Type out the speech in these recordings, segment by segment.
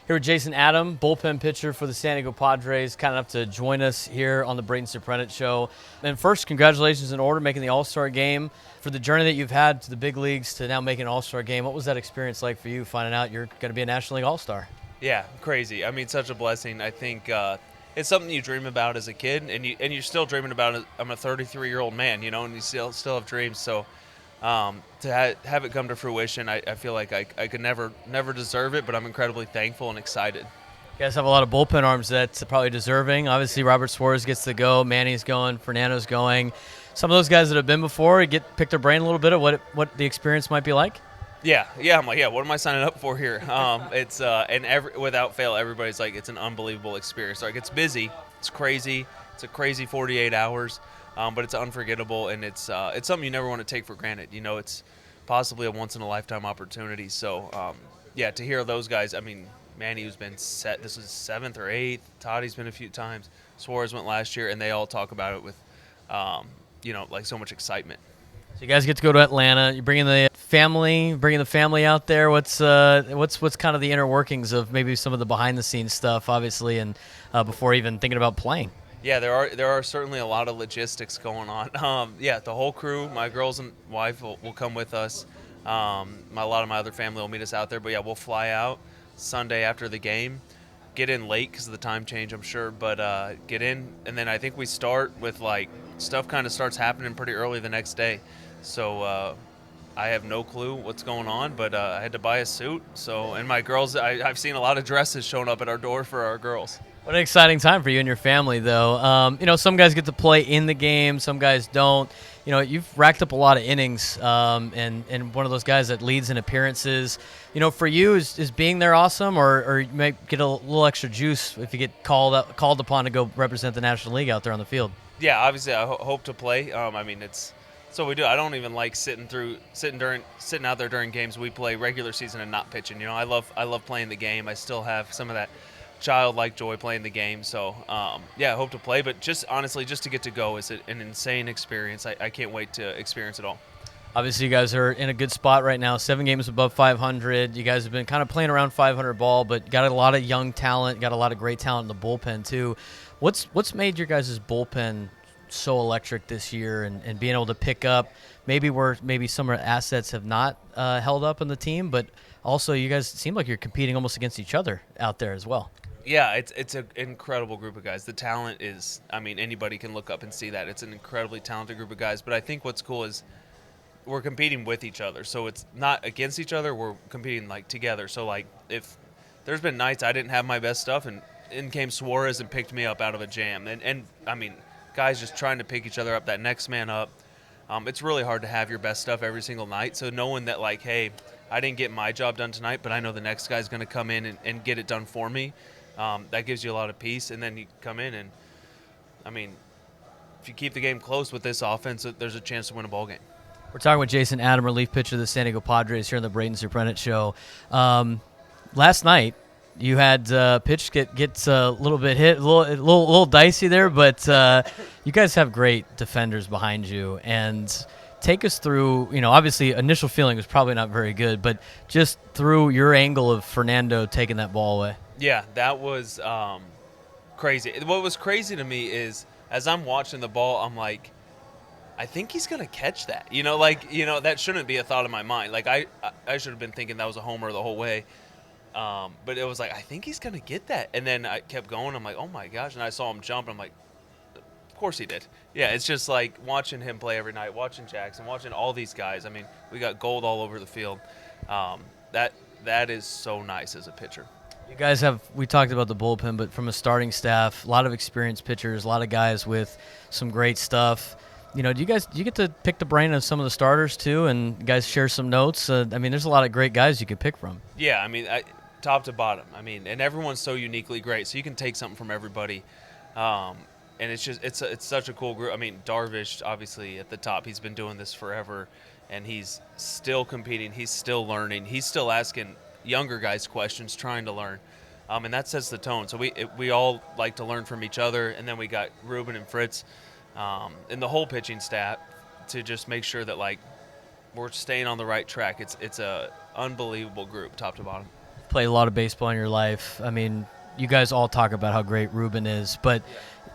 Here with Jason Adam, bullpen pitcher for the San Diego Padres, kind enough to join us here on the Braden Surprenant show. And first, congratulations in order making the All-Star game. For the journey that you've had to the big leagues to now making an All-Star game, what was that experience like for you, finding out you're going to be a National League All-Star? Yeah, crazy. I mean, such a blessing. I think it's something you dream about as a kid, and you're still dreaming about it. I'm a 33-year-old man, and you still have dreams. So to have it come to fruition, I feel like I could never deserve it, but I'm incredibly thankful and excited. You guys have a lot of bullpen arms that's probably deserving. Obviously, Robert Suarez gets to go, Manny's going, Fernando's going. Some of those guys that have been before, pick their brain a little bit of what the experience might be like. Yeah. I'm like, what am I signing up for here? It's without fail, everybody's like, it's an unbelievable experience. Like, it's busy, it's crazy, it's a crazy 48 hours. But it's unforgettable, and it's something you never want to take for granted. It's possibly a once-in-a-lifetime opportunity. So, to hear those guys, I mean, Manny, who's been set, this is 7th or 8th. Toddy's been a few times. Suarez went last year, and they all talk about it with, like so much excitement. So you guys get to go to Atlanta. You're bringing the family out there. What's kind of the inner workings of maybe some of the behind-the-scenes stuff, obviously, and before even thinking about playing? Yeah, there are certainly a lot of logistics going on. The whole crew, my girls and wife will come with us. A lot of my other family will meet us out there. But, we'll fly out Sunday after the game, get in late because of the time change, I'm sure. But get in, and then I think we start with, stuff kind of starts happening pretty early the next day. So I have no clue what's going on, but I had to buy a suit. So, and my girls, I've seen a lot of dresses showing up at our door for our girls. What an exciting time for you and your family, though. Some guys get to play in the game, some guys don't. You've racked up a lot of innings, and one of those guys that leads in appearances. For you, is being there awesome, or you might get a little extra juice if you get called upon to go represent the National League out there on the field? Yeah, obviously I hope to play. It's what we do. I don't even like sitting out there during games. We play regular season and not pitching. I love playing the game. I still have some of that childlike joy playing the game. So, I hope to play. But just honestly, just to get to go is an insane experience. I can't wait to experience it all. Obviously, you guys are in a good spot right now. 7 games above 500. You guys have been kind of playing around 500 ball, but got a lot of young talent, got a lot of great talent in the bullpen too. What's made your guys' bullpen so electric this year, and being able to pick up maybe some of the assets have not held up in the team, but also you guys seem like you're competing almost against each other out there as well. Yeah, it's an incredible group of guys. The talent is, anybody can look up and see that. It's an incredibly talented group of guys, but I think what's cool is we're competing with each other. So it's not against each other, we're competing together. So if there's been nights I didn't have my best stuff, and in came Suarez and picked me up out of a jam. And guys just trying to pick each other up, that next man up. It's really hard to have your best stuff every single night. So knowing that, hey, I didn't get my job done tonight, but I know the next guy's going to come in and get it done for me, that gives you a lot of peace. And then you come in and, if you keep the game close with this offense, there's a chance to win a ball game. We're talking with Jason Adam, relief pitcher of the San Diego Padres here on the Braden Surprenant show. Last night, you had pitch gets a little bit hit, a little dicey there, but you guys have great defenders behind you. And take us through, obviously initial feeling was probably not very good, but just through your angle of Fernando taking that ball away. Yeah, that was crazy. What was crazy to me is as I'm watching the ball, I'm like, I think he's going to catch that. That shouldn't be a thought in my mind. I should have been thinking that was a homer the whole way. But it was I think he's going to get that. And then I kept going. I'm like, oh, my gosh. And I saw him jump. And I'm like, of course he did. Yeah, it's just watching him play every night, watching Jackson, watching all these guys. We got gold all over the field. That is so nice as a pitcher. You guys we talked about the bullpen, but from a starting staff, a lot of experienced pitchers, a lot of guys with some great stuff. Do you get to pick the brain of some of the starters too, and guys share some notes? There's a lot of great guys you could pick from. Yeah, top to bottom. And everyone's so uniquely great, so you can take something from everybody. And it's such a cool group. Darvish, obviously, at the top, he's been doing this forever, and he's still competing. He's still learning. He's still asking younger guys questions, trying to learn. And that sets the tone. So we all like to learn from each other, and then we got Ruben and Fritz and the whole pitching staff to just make sure that we're staying on the right track. It's a unbelievable group, top to bottom. played a lot of baseball in your life. I mean, you guys all talk about how great Ruben is, but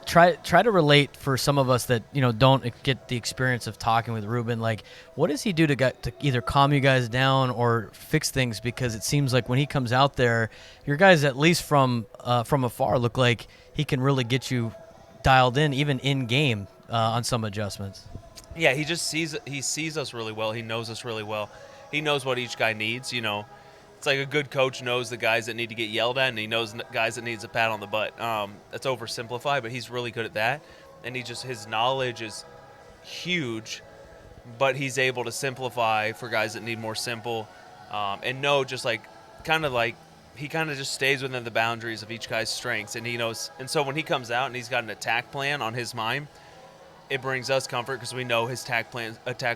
try to relate for some of us that don't get the experience of talking with Ruben. Like, what does he do to either calm you guys down or fix things? Because it seems like when he comes out there, your guys, at least from afar, look like he can really get you dialed in, even in game, on some adjustments. Yeah, he sees us really well. He knows us really well. He knows what each guy needs. It's like a good coach knows the guys that need to get yelled at, and he knows guys that needs a pat on the butt. That's oversimplified, but he's really good at that. And his knowledge is huge, but he's able to simplify for guys that need more simple, and know just like he kind of just stays within the boundaries of each guy's strengths, and he knows. And so when he comes out and he's got an attack plan on his mind, it brings us comfort because we know his attack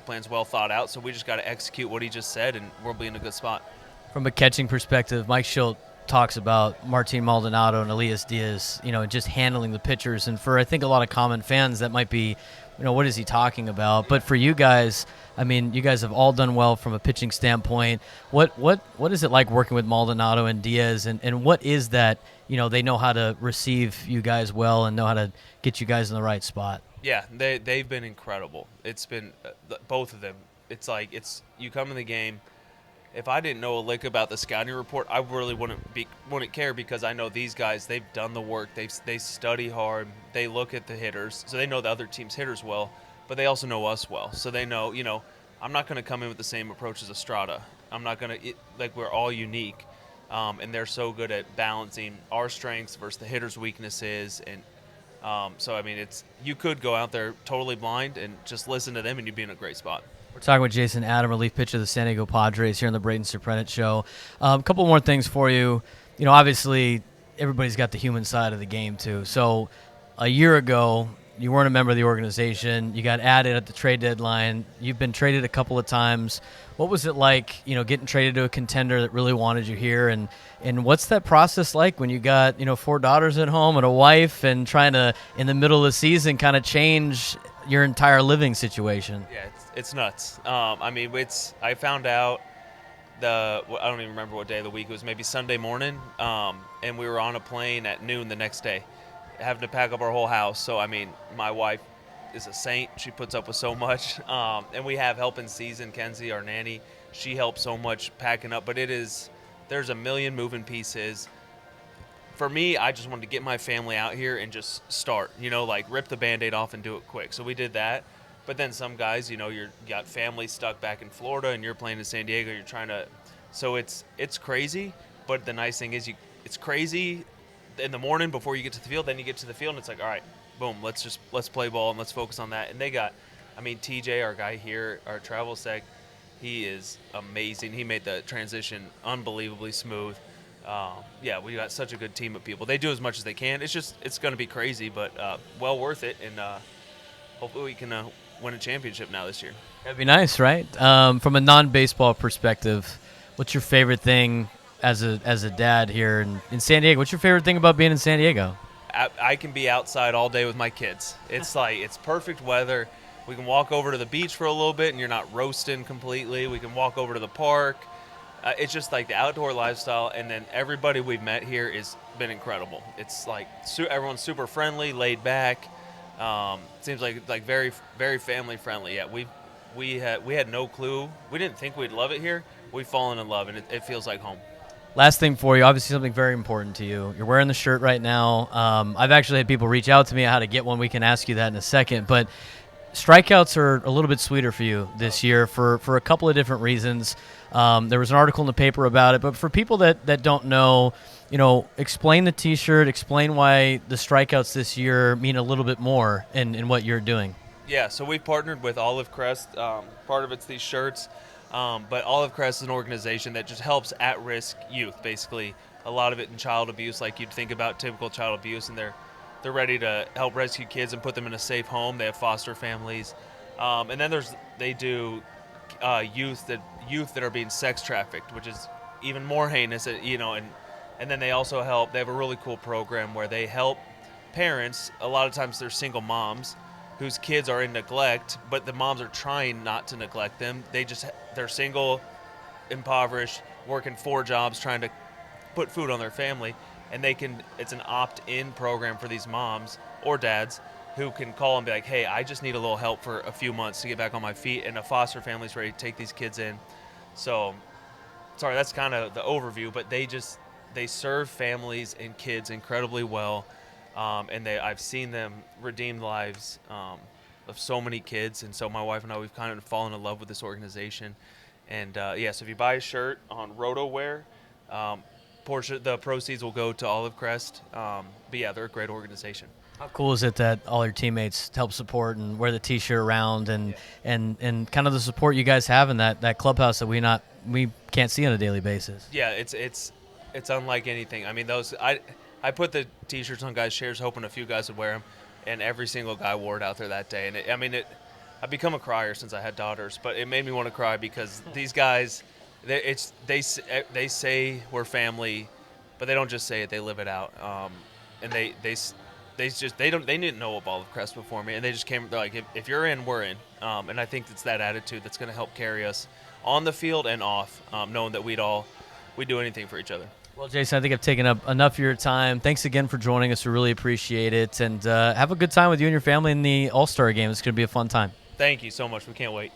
plan's well thought out. So we just got to execute what he just said, and we'll be in a good spot. From a catching perspective, Mike Schilt talks about Martín-Maldonado and Elias Diaz, just handling the pitchers. And for, I think, a lot of common fans, that might be, what is he talking about? But for you guys, I mean, you guys have all done well from a pitching standpoint. What is it like working with Maldonado and Diaz? And what is that, they know how to receive you guys well and know how to get you guys in the right spot? Yeah, they've been incredible. It's been both of them. It's like you come in the game. If I didn't know a lick about the scouting report, I really wouldn't care, because I know these guys, they've done the work. They study hard. They look at the hitters, so they know the other team's hitters well, but they also know us well. So they know, I'm not going to come in with the same approach as Estrada. I'm not going to, we're all unique, and they're so good at balancing our strengths versus the hitter's weaknesses. And so, I mean, you could go out there totally blind and just listen to them, and you'd be in a great spot. We're talking with Jason Adam, relief pitcher of the San Diego Padres, here on the Braden Surprenant Show. A couple more things for you. Obviously, everybody's got the human side of the game, too. So a year ago, you weren't a member of the organization. You got added at the trade deadline. You've been traded a couple of times. What was it like, getting traded to a contender that really wanted you here? And what's that process like when you got, 4 daughters at home and a wife, and trying to, in the middle of the season, kind of change your entire living situation? Yeah, it's nuts. I found out I don't even remember what day of the week it was, maybe Sunday morning, and we were on a plane at noon the next day, having to pack up our whole house. So, my wife is a saint. She puts up with so much. And we have help in season, Kenzie, our nanny. She helps so much packing up, but there's a million moving pieces. For me, I just wanted to get my family out here and just start, rip the Band-Aid off and do it quick. So we did that. But then some guys, you got family stuck back in Florida, and you're playing in San Diego. You're trying to, so it's crazy. But the nice thing is, it's crazy in the morning before you get to the field. Then you get to the field, and it's like, all right, boom, let's play ball and let's focus on that. And they got, TJ, our guy here, our travel sec, he is amazing. He made the transition unbelievably smooth. We got such a good team of people. They do as much as they can. It's going to be crazy, but well worth it. And hopefully we can win a championship now this year. That'd be nice, right? From a non-baseball perspective, what's your favorite thing as a dad here in San Diego? What's your favorite thing about being in San Diego? I can be outside all day with my kids. It's it's perfect weather. We can walk over to the beach for a little bit, and you're not roasting completely. We can walk over to the park. It's just like the outdoor lifestyle, and then everybody we've met here has been incredible. It's everyone's super friendly, laid back. Seems like very, very family friendly. Yeah, we had no clue. We didn't think we'd love it here. We've fallen in love, and it feels like home. Last thing for you, obviously something very important to you. You're wearing the shirt right now. I've actually had people reach out to me on how to get one. We can ask you that in a second, but strikeouts are a little bit sweeter for you this year for a couple of different reasons. There was an article in the paper about it, but for people that don't know, explain the T-shirt, explain why the strikeouts this year mean a little bit more in what you're doing. Yeah, so we partnered with Olive Crest. Part of it's these shirts, but Olive Crest is an organization that just helps at-risk youth, basically. A lot of it in child abuse, like you'd think about typical child abuse, and they're ready to help rescue kids and put them in a safe home. They have foster families, and then they do youth that are being sex trafficked, which is even more heinous. And then they also help. They have a really cool program where they help parents. A lot of times they're single moms whose kids are in neglect, but the moms are trying not to neglect them. They're single, impoverished, working 4 jobs, trying to put food on their family, and it's an opt-in program for these moms or dads who can call and be like, hey, I just need a little help for a few months to get back on my feet, and a foster family's ready to take these kids in. So, sorry, that's kind of the overview, but they serve families and kids incredibly well, and I've seen them redeem the lives of so many kids, and so my wife and I, we've kind of fallen in love with this organization. And so if you buy a shirt on RotoWear, portion the proceeds will go to Olive Crest. But yeah, they're a great organization. How cool is it that all your teammates help support and wear the T-shirt around, and kind of the support you guys have in that clubhouse that we can't see on a daily basis? Yeah, it's unlike anything. I mean, I put the T-shirts on guys' chairs hoping a few guys would wear them, and every single guy wore it out there that day. And I've become a crier since I had daughters, but it made me want to cry because these guys, they say we're family, but they don't just say it; they live it out. And they didn't know of Olive Crest before me, and they just came. They're like, if you're in, we're in. And I think it's that attitude that's going to help carry us on the field and off, knowing that we'd do anything for each other. Well, Jason, I think I've taken up enough of your time. Thanks again for joining us. We really appreciate it, and have a good time with you and your family in the All-Star game. It's going to be a fun time. Thank you so much. We can't wait.